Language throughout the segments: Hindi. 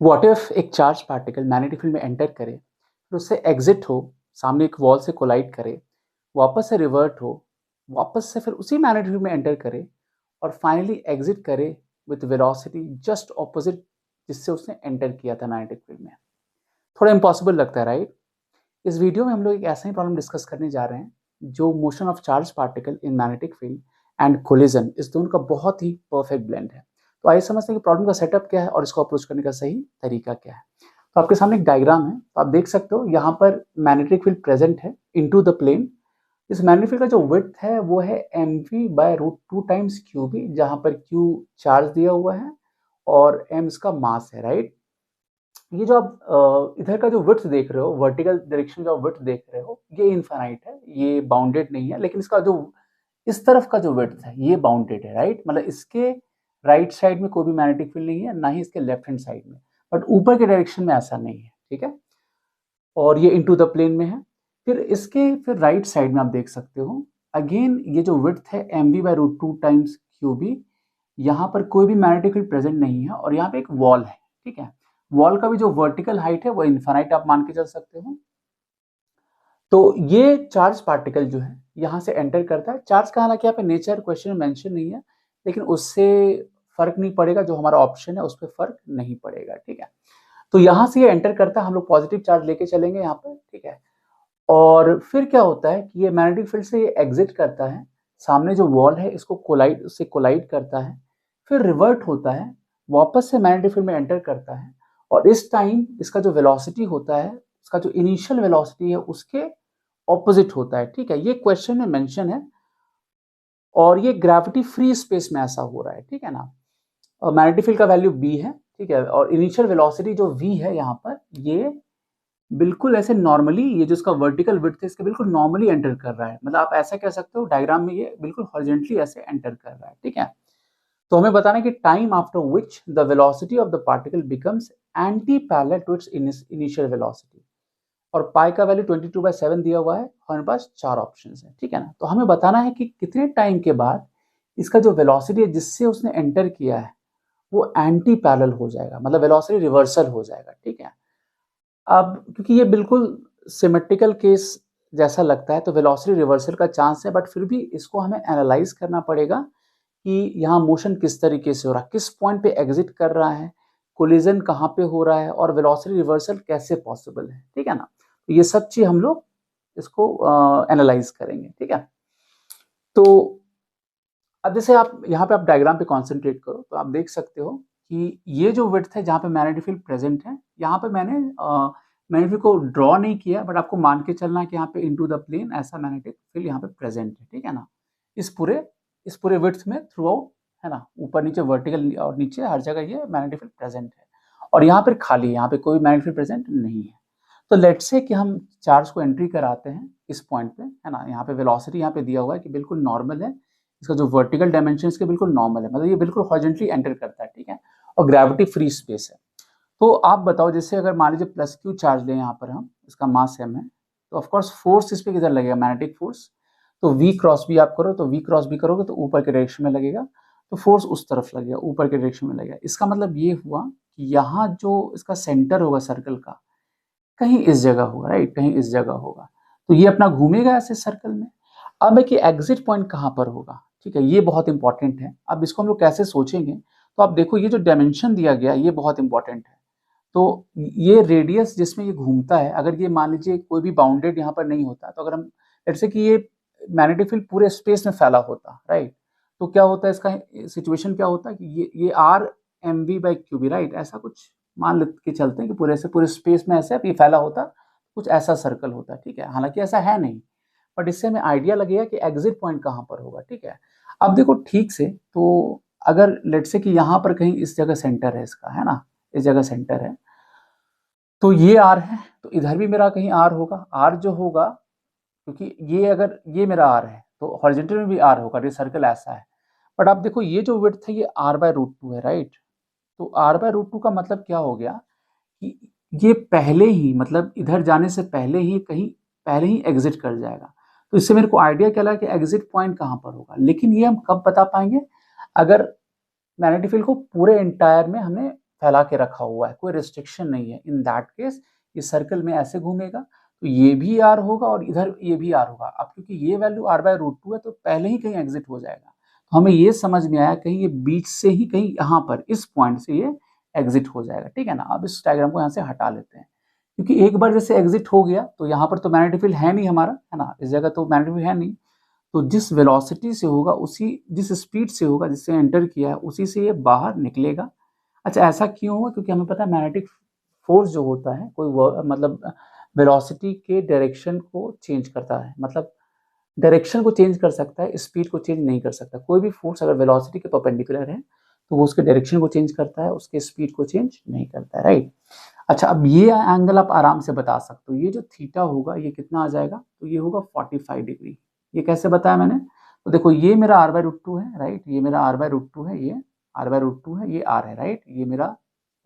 व्हाट इफ एक चार्ज पार्टिकल मैग्नेटिक फील्ड में एंटर करे, फिर उससे एग्जिट हो, सामने एक वॉल से कोलाइड करे, वापस से रिवर्ट हो, वापस से फिर उसी मैग्नेटिक फील्ड में एंटर करे और फाइनली एग्जिट करे विथ वेलोसिटी जस्ट ऑपोजिट जिससे उसने एंटर किया था मैग्नेटिक फील्ड में। थोड़ा इम्पॉसिबल लगता है, राइट? इस वीडियो में हम लोग एक ऐसा ही प्रॉब्लम डिस्कस करने जा रहे हैं जो motion of charge particle in magnetic field and collision, इस दोनों का बहुत ही परफेक्ट ब्लेंड है। तो आइए समझते हैं कि प्रॉब्लम का सेटअप क्या है और इसको अप्रोच करने का सही तरीका क्या है। तो आपके सामने एक डायग्राम है, तो आप देख सकते हो यहाँ पर मैग्नेटिक फील्ड प्रेजेंट है इनटू द प्लेन। इस मैग्नेटिक फील्ड का जो विड्थ है वो है mv/√2 टाइम्स क्यूबी, जहाँ पर क्यू चार्ज दिया हुआ है और m इसका मास है, राइट? ये जो आप इधर का जो विड्थ देख रहे हो, वर्टिकल डायरेक्शन जो विड्थ देख रहे हो, ये इनफाइनाइट है, ये बाउंडेड नहीं है, लेकिन इसका जो इस तरफ का जो विड्थ है ये बाउंडेड है, राइट? मतलब इसके राइट साइड में कोई भी मैग्नेटिक फील्ड नहीं है, ना ही इसके लेफ्ट हैंड साइड में, बट ऊपर के डायरेक्शन में ऐसा नहीं है, ठीक है? और ये इनटू द प्लेन में है। फिर इसके फिर राइट साइड में आप देख सकते हो, अगेन ये जो विड्थ है mv/√2 टाइम्स क्यूबी, यहाँ पर कोई भी मैग्नेटिक फील्ड प्रेजेंट नहीं है और यहाँ पे एक वॉल है, ठीक है? वॉल का भी जो वर्टिकल हाइट है वो इनफाइनाइट आप मान के चल सकते हो। तो ये चार्ज पार्टिकल जो है यहाँ से एंटर करता है। चार्ज का हालांकि यहाँ पे नेचर क्वेश्चन में मेंशन नहीं है, लेकिन उससे फर्क नहीं पड़ेगा, जो हमारा ऑप्शन है उस पर फर्क नहीं पड़ेगा, ठीक है? तो यहाँ से ये एंटर करता है, हम लोग पॉजिटिव चार्ज लेके चलेंगे यहाँ पर, ठीक है? और फिर क्या होता है कि ये मैग्नेटिक फील्ड से ये एग्जिट करता है, सामने जो वॉल है इसको कोलाइड करता है, फिर रिवर्ट होता है, वापस से मैग्नेटिक फील्ड में एंटर करता है और इस टाइम इसका जो वेलोसिटी होता है, इसका जो इनिशियल वेलोसिटी है उसके ऑपोजिट होता है, ठीक है? ये क्वेश्चन में मेंशन है और ये ग्रेविटी फ्री स्पेस में ऐसा हो रहा है, ठीक है ना? और मैग्नेटिक फील्ड का वैल्यू b है, ठीक है? और इनिशियल वेलोसिटी जो v है यहाँ पर, ये बिल्कुल ऐसे नॉर्मली, ये जो इसका वर्टिकल विड्थ है इसके बिल्कुल नॉर्मली एंटर कर रहा है। मतलब आप ऐसा कह सकते हो डायग्राम में ये बिल्कुल हॉरिजॉन्टली ऐसे एंटर कर रहा है, ठीक है? तो हमें बताना है कि time after which the velocity of the particle becomes anti parallel to its initial velocity. और पाई का वैल्यू 22/7 दिया हुआ है, हमारे पास 4 ऑप्शंस हैं, ठीक है ना? तो हमें बताना है कि कितने टाइम के बाद इसका जो वेलोसिटी है जिससे उसने एंटर किया है वो एंटी पैरेलल हो जाएगा, मतलब वेलोसिटी रिवर्सल हो जाएगा, ठीक है? अब क्योंकि ये बिल्कुल सिमेट्रिकल केस जैसा लगता है तो वेलोसिटी रिवर्सल का चांस है, बट फिर भी इसको हमें एनालाइज करना पड़ेगा कि यहाँ मोशन किस तरीके से हो रहा है, किस पॉइंट पे एग्जिट कर रहा है, कोलिजन कहाँ पे हो रहा है और वेलोसिटी रिवर्सल कैसे पॉसिबल है, ठीक है ना? तो ये सब चीज हम लोग इसको एनालाइज करेंगे, ठीक है? तो अब जैसे आप यहाँ पे आप डायग्राम पे कॉन्सेंट्रेट करो तो आप देख सकते हो कि ये जो विड्थ है जहाँ पे मैग्नेटिक फील्ड प्रेजेंट है, यहाँ पे मैंने मैग्नेटिक फील्ड को ड्रॉ नहीं किया, बट आपको मान के चलना है कि यहाँ पे इनटू द प्लेन ऐसा मैग्नेटिक फील्ड यहाँ पे प्रेजेंट है, ठीक है ना? इस पूरे विड्थ में थ्रू आउट, है ना? ऊपर नीचे वर्टिकल और नीचे हर जगह ये मैग्नेटिक फील्ड प्रेजेंट है और यहाँ पर खाली है, यहाँ पे कोई मैग्नेटिक फील्ड प्रेजेंट नहीं है। तो लेट्स से कि हम चार्ज को एंट्री कराते हैं इस पॉइंट पे, है ना? यहाँ पे वेलोसिटी यहाँ पे दिया हुआ है कि बिल्कुल नॉर्मल है, इसका जो वर्टिकल डायमेंशन इसके बिल्कुल नॉर्मल है, मतलब ये बिल्कुल हॉरिजॉन्टली एंटर करता है, ठीक है? और ग्रेविटी फ्री स्पेस है। तो आप बताओ, जैसे अगर मान लीजिए प्लस क्यू चार्ज लें यहाँ पर हम, इसका मास m है, तो ऑफकोर्स फोर्स इस पर किधर लगेगा? Magnetic force. तो v क्रॉस भी आप करो, तो v क्रॉस भी करोगे तो ऊपर के डायरेक्शन में लगेगा, तो फोर्स उस तरफ लगेगा, ऊपर के डायरेक्शन में लगेगा। इसका मतलब ये हुआ कि यहाँ जो इसका सेंटर होगा सर्कल का, कहीं इस जगह होगा, राइट? कहीं इस जगह होगा, तो ये अपना घूमेगा ऐसे सर्कल में। अब है कि एग्जिट पॉइंट कहाँ पर होगा, ठीक है? ये बहुत इंपॉर्टेंट है। अब इसको हम लोग कैसे सोचेंगे, तो आप देखो ये जो डायमेंशन दिया गया ये बहुत इंपॉर्टेंट है। तो ये रेडियस जिसमें ये घूमता है, अगर ये मान लीजिए कोई भी बाउंडेड यहाँ पर नहीं होता, तो अगर हम जैसे कि ये मैग्नेटिक फील्ड पूरे स्पेस में फैला होता, राइट? तो क्या होता है, इसका सिचुएशन क्या होता है कि ये r m v by q b, right? ऐसा कुछ मान के चलते हैं कि पूरे स्पेस में ऐसे ये फैला होता, कुछ ऐसा सर्कल होता है, ठीक है? हालांकि ऐसा है नहीं, बट इससे हमें आइडिया लगेगा कि एग्जिट पॉइंट कहाँ पर होगा, ठीक है? अब देखो ठीक से, तो अगर लेट से कि यहाँ पर कहीं इस जगह सेंटर है इसका, है ना? इस जगह सेंटर है, तो ये आर है, तो इधर भी मेरा कहीं आर होगा। आर जो होगा, क्योंकि ये अगर ये मेरा आर है तो हॉरिजॉन्टल में भी आर होगा, ये सर्कल ऐसा है। बट आप देखो ये जो विड्थ है ये r/√2 है, राइट? तो r/√2 का मतलब क्या हो गया कि ये पहले ही, मतलब इधर जाने से पहले ही कहीं पहले ही एग्जिट कर जाएगा। तो इससे मेरे को आइडिया क्या लगा कि एग्जिट पॉइंट कहाँ पर होगा, लेकिन ये हम कब बता पाएंगे? अगर मैग्नेटिक फील्ड को पूरे एंटायर में हमें फैला के रखा हुआ है, कोई रिस्ट्रिक्शन नहीं है, इन दैट केस ये सर्कल में ऐसे घूमेगा तो ये भी आर होगा और इधर ये भी आर होगा। अब क्योंकि ये वैल्यू r/√2 है तो पहले ही कहीं एग्जिट हो जाएगा, तो हमें ये समझ में आया कहीं ये बीच से ही कहीं यहाँ पर इस पॉइंट से ये एग्जिट हो जाएगा, ठीक है ना। अब इस डायग्राम को यहाँ से हटा लेते हैं, क्योंकि एक बार जैसे एग्जिट हो गया तो यहाँ पर तो मैग्नेटिक फील्ड है नहीं हमारा, है ना, इस जगह तो मैग्नेटिक फील्ड है नहीं, तो जिस वेलोसिटी से होगा उसी, जिस स्पीड से होगा जिससे एंटर किया है उसी से ये बाहर निकलेगा। अच्छा, ऐसा क्यों हुआ? क्योंकि हमें पता है मैग्नेटिक फोर्स जो होता है कोई मतलब वेलोसिटी के डायरेक्शन को चेंज करता है, मतलब डायरेक्शन को चेंज कर सकता है, स्पीड को चेंज नहीं कर सकता। कोई भी फोर्स अगर वेलोसिटी के परपेंडिकुलर है तो वो उसके डायरेक्शन को चेंज करता है, उसके स्पीड को चेंज नहीं करता है, राइट। अच्छा, अब ये एंगल आप आराम से बता सकते हो, ये जो थीटा होगा ये कितना आ जाएगा, तो ये होगा 45 डिग्री। ये कैसे बताया मैंने? तो देखो ये मेरा r/√2 है, राइट, ये मेरा r/√2 है, ये r/√2 है, ये r है, राइट, ये मेरा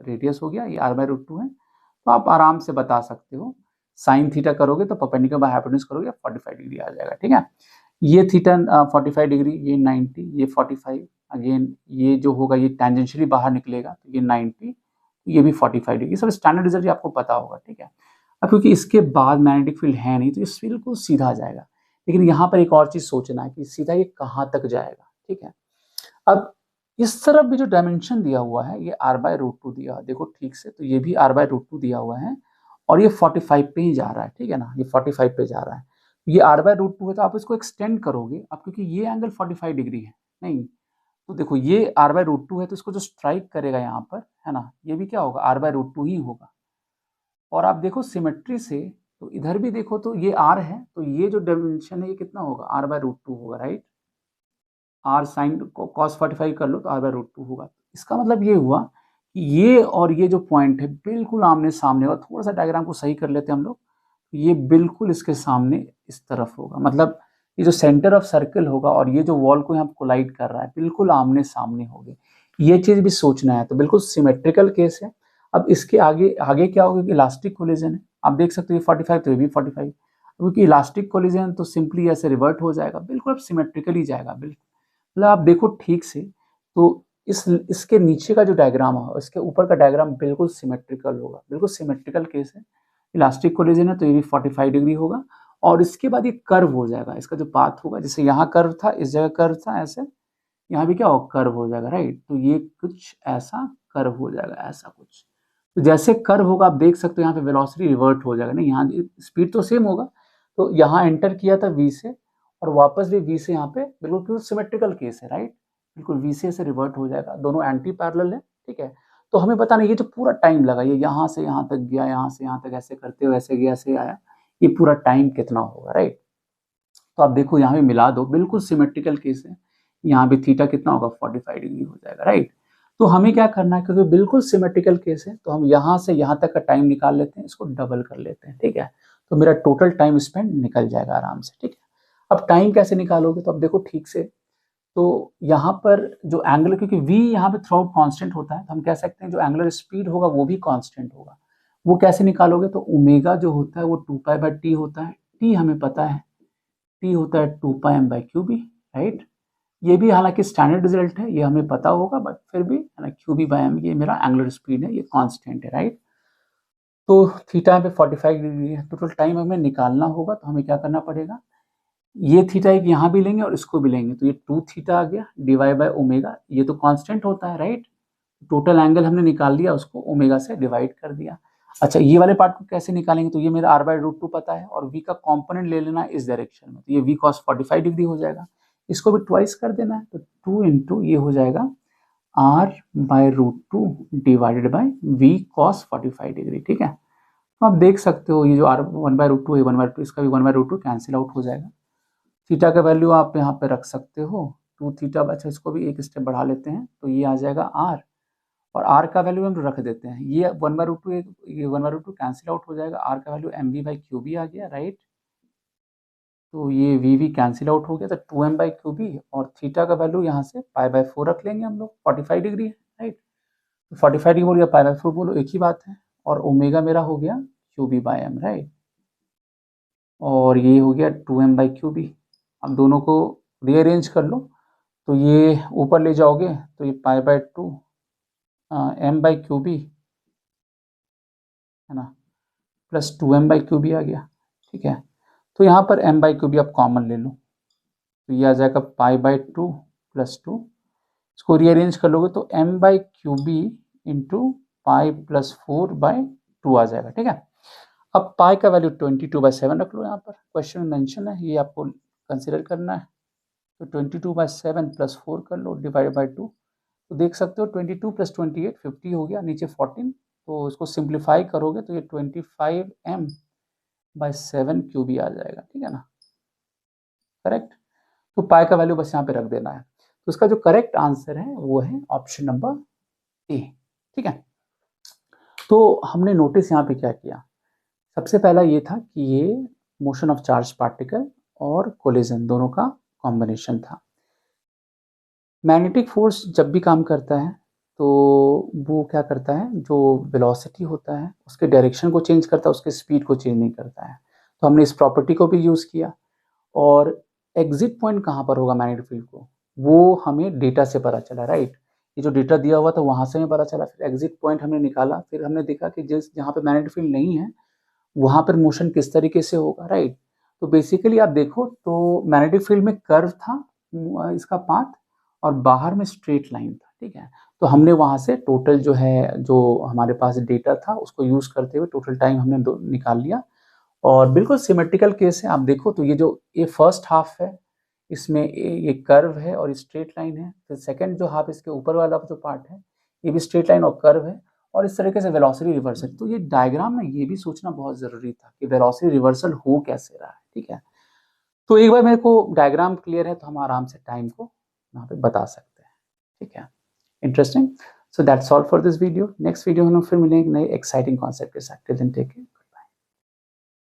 रेडियस हो गया, ये r/√2 है। तो आप आराम से बता सकते हो, साइन थीटा करोगे तो परपेंडिकुलर बाय हाइपोटेन्यूज करोगे 45 डिग्री आ जाएगा, ठीक है। ये थीटा 45 डिग्री, ये 90, ये 45, अगेन ये जो होगा ये टेंजेंशियली बाहर निकलेगा तो ये 90, ये भी 45 डिग्री। सब स्टैंडर्ड रिजल्ट आपको पता होगा, ठीक है। अब क्योंकि इसके बाद मैग्नेटिक फील्ड है नहीं तो इस फील्ड को सीधा जाएगा, लेकिन यहाँ पर एक और चीज सोचना है कि सीधा ये कहाँ तक जाएगा, ठीक है। अब इस तरफ भी जो डायमेंशन दिया हुआ है ये r/√2 दिया हुआ है, देखो ठीक से, तो ये भी r/√2 दिया हुआ है और ये 45 पे ही जा रहा है, ठीक है ना, ये 45 पे जा रहा है। ये r/√2 है तो आप इसको एक्सटेंड करोगे, अब क्योंकि ये एंगल 45 डिग्री है, नहीं तो देखो ये r/√2 है तो इसको जो स्ट्राइक करेगा यहाँ पर, है ना, ये भी क्या होगा, r/√2 ही होगा। और आप देखो सिमेट्री से, तो इधर भी देखो तो ये r है, तो ये जो डायमेंशन है ये कितना होगा, r/√2 होगा, राइट। r साइन cos 45 कर लो तो r/√2 होगा। इसका मतलब ये हुआ कि ये और ये जो पॉइंट है बिल्कुल आमने सामने होगा। थोड़ा सा डायग्राम को सही कर लेते हैं हम लोग, ये बिल्कुल इसके सामने इस तरफ होगा, मतलब ये जो सेंटर ऑफ सर्कल होगा और ये जो वॉल को यहाँ कोलाइड कर रहा है बिल्कुल आमने सामने होंगे। ये चीज भी सोचना है, तो बिल्कुल सिमेट्रिकल केस है। अब इसके आगे आगे क्या होगा कि इलास्टिक कोलिजन है, आप देख सकते हो ये 45 तो ये भी 45, क्योंकि इलास्टिक कोलिजन तो सिंपली ऐसे रिवर्ट हो जाएगा, बिल्कुल अब सिमेट्रिकली जाएगा, बिल्कुल। मतलब आप देखो ठीक से, तो इसके नीचे का जो डायग्राम होगा इसके ऊपर का डायग्राम बिल्कुल सिमेट्रिकल होगा, बिल्कुल सिमेट्रिकल केस है। इलास्टिक कोलिजन है तो ये भी 45 डिग्री होगा और इसके बाद ये कर्व हो जाएगा, इसका जो पाथ होगा, जैसे यहाँ कर्व था, इस जगह कर्व था ऐसे, यहाँ भी क्या होगा, कर्व हो जाएगा, राइट। तो ये कुछ ऐसा कर्व हो जाएगा, ऐसा कुछ। तो जैसे कर्व होगा आप देख सकते हो यहाँ पे वेलोसिटी रिवर्ट हो जाएगा, नहीं यहाँ स्पीड तो सेम होगा, तो यहाँ एंटर किया था v से और वापस भी v से यहाँ पे, बिल्कुल सिमेट्रिकल केस है, राइट, बिल्कुल v से रिवर्ट हो जाएगा, दोनों एंटी पैरेलल है, ठीक है। तो हमें पता नहीं ये जो पूरा टाइम लगा, ये यहाँ से यहाँ तक गया, यहाँ से यहाँ तक ऐसे करते हुए ऐसे गया, ऐसे आया, ये पूरा टाइम कितना होगा, राइट। तो आप देखो यहाँ भी मिला दो, बिल्कुल सिमेट्रिकल केस है, यहाँ भी थीटा कितना होगा, 45 डिग्री हो जाएगा, राइट। तो हमें क्या करना है, क्योंकि बिल्कुल सिमेट्रिकल केस है तो हम यहाँ से यहाँ तक का टाइम निकाल लेते हैं, इसको डबल कर लेते हैं, ठीक है। तो मेरा टोटल टाइम स्पेंड निकल जाएगा आराम से, ठीक है। अब टाइम कैसे निकालोगे, तो अब देखो ठीक से, तो यहाँ पर जो एंगुलर, क्योंकि v यहाँ पे थ्रू आउट कॉन्स्टेंट होता है तो हम कह सकते हैं जो एंगुलर स्पीड होगा वो भी कॉन्स्टेंट होगा। वो कैसे निकालोगे, तो ओमेगा जो होता है वो 2π/t होता है, t हमें पता है, t होता है 2πm/qb, राइट। ये भी हालांकि स्टैंडर्ड रिजल्ट है, ये हमें पता होगा, बट फिर भी है ना, qb/m ये मेरा एंगुलर स्पीड है, ये कांस्टेंट है, राइट। तो थीटा पे 45 डिग्री है, टोटल टाइम हमें निकालना होगा, तो हमें क्या करना पड़ेगा, ये थीटा एक यहाँ भी लेंगे और इसको भी लेंगे, तो ये 2 थीटा आ गया dy/ओमेगा, ये तो कांस्टेंट होता है, राइट। टोटल एंगल हमने निकाल लिया, उसको ओमेगा से डिवाइड कर दिया। अच्छा, ये वाले पार्ट को कैसे निकालेंगे, तो ये मेरा r/√2 पता है और v का कंपोनेंट ले लेना है इस डायरेक्शन में, तो ये v cos 45 डिग्री हो जाएगा, इसको भी ट्वाइस कर देना है, तो 2 इंटू ये हो जाएगा r/√2 divided by v cos 45 degree, ठीक है। तो आप देख सकते हो ये जो r1/√2 है, 1/2 इसका भी 1/√2 कैंसिल आउट हो जाएगा। थीटा का वैल्यू आप यहाँ पे रख सकते हो 2 थीटा, अच्छा इसको भी एक स्टेप बढ़ा लेते हैं, तो ये आ जाएगा r, और r का वैल्यू हम रख देते हैं, ये 1/√2, ये 1/√2 कैंसिल आउट हो जाएगा, r का वैल्यू mv/qb आ गया, राइट। तो ये v कैंसिल आउट हो गया, तो 2m/qb, और थीटा का वैल्यू यहाँ से π/4 रख लेंगे हम लोग, 45 डिग्री है, राइट। तो 45 डिग्री बोलो या π/4 बोलो एक ही बात है, और ओमेगा मेरा हो गया qb/m, राइट, और ये हो गया 2m/qb। अब दोनों को रीअरेंज कर लो, तो ये ऊपर ले जाओगे तो ये π/2 एम बाई क्यू बी है ना, plus 2m by q b आ गया। ठीक है, तो यहाँ पर m बाई क्यू बी आप कॉमन ले लो, तो ये आ जाएगा पाई बाई 2 प्लस 2। इसको रीअरेंज कर लोगे तो m by q b into pi plus 4/2 आ जाएगा। ठीक है, अब पाई का वैल्यू 22/7 रख लो, यहाँ पर क्वेश्चन में मेंशन है, ये आपको कंसिडर करना है। तो 22/7 प्लस 4 कर लो डिवाइड बाई 2, तो देख सकते हो 22 प्लस 28 50 हो गया, नीचे 14, तो इसको सिंप्लीफाई करोगे तो ये 25m/7 क्यूबी आ जाएगा। ठीक है ना, करेक्ट। तो पाई का वैल्यू बस यहाँ पे रख देना है। तो इसका जो करेक्ट आंसर है वो है ऑप्शन नंबर ए। ठीक है, तो हमने नोटिस यहाँ पे क्या किया, सबसे पहला ये था कि ये मोशन ऑफ चार्ज पार्टिकल और कोलिजन दोनों का कॉम्बिनेशन था। मैग्नेटिक फोर्स जब भी काम करता है तो वो क्या करता है, जो वेलोसिटी होता है उसके डायरेक्शन को चेंज करता है, उसके स्पीड को चेंज नहीं करता है। तो हमने इस प्रॉपर्टी को भी यूज़ किया। और एग्जिट पॉइंट कहाँ पर होगा मैग्नेटिक फील्ड को, वो हमें डेटा से पता चला, राइट। ये जो डेटा दिया हुआ था वहाँ से हमें पता चला, फिर एग्जिट पॉइंट हमने निकाला, फिर हमने देखा कि जिस जहाँ पे मैग्नेटिक फील्ड नहीं है वहाँ पर मोशन किस तरीके से होगा, राइट। तो बेसिकली आप देखो तो मैग्नेटिक फील्ड में कर्व था इसका पाथ, और बाहर में स्ट्रेट लाइन था। ठीक है, तो हमने वहाँ से टोटल जो है, जो हमारे पास डेटा था उसको यूज़ करते हुए टोटल टाइम हमने निकाल लिया। और बिल्कुल सिमेट्रिकल केस है, आप देखो तो ये फर्स्ट हाफ है, इसमें ये कर्व है और स्ट्रेट लाइन है। फिर सेकंड जो हाफ, इसके ऊपर वाला जो पार्ट है ये भी स्ट्रेट लाइन और कर्व है, और इस तरीके से वेलोसिटी रिवर्सल। तो ये डायग्राम में ये भी सोचना बहुत ज़रूरी था कि वेलोसिटी रिवर्सल हो कैसे रहा है। ठीक है, तो एक बार मेरे को डायग्राम क्लियर है तो हम आराम से टाइम को यहाँ पे बता सकते हैं। ठीक है, interesting. So that's all for this video. Next video में हम फिर मिलेंगे नए एक्साइटिंग कॉन्सेप्ट के साथ। Till then take care.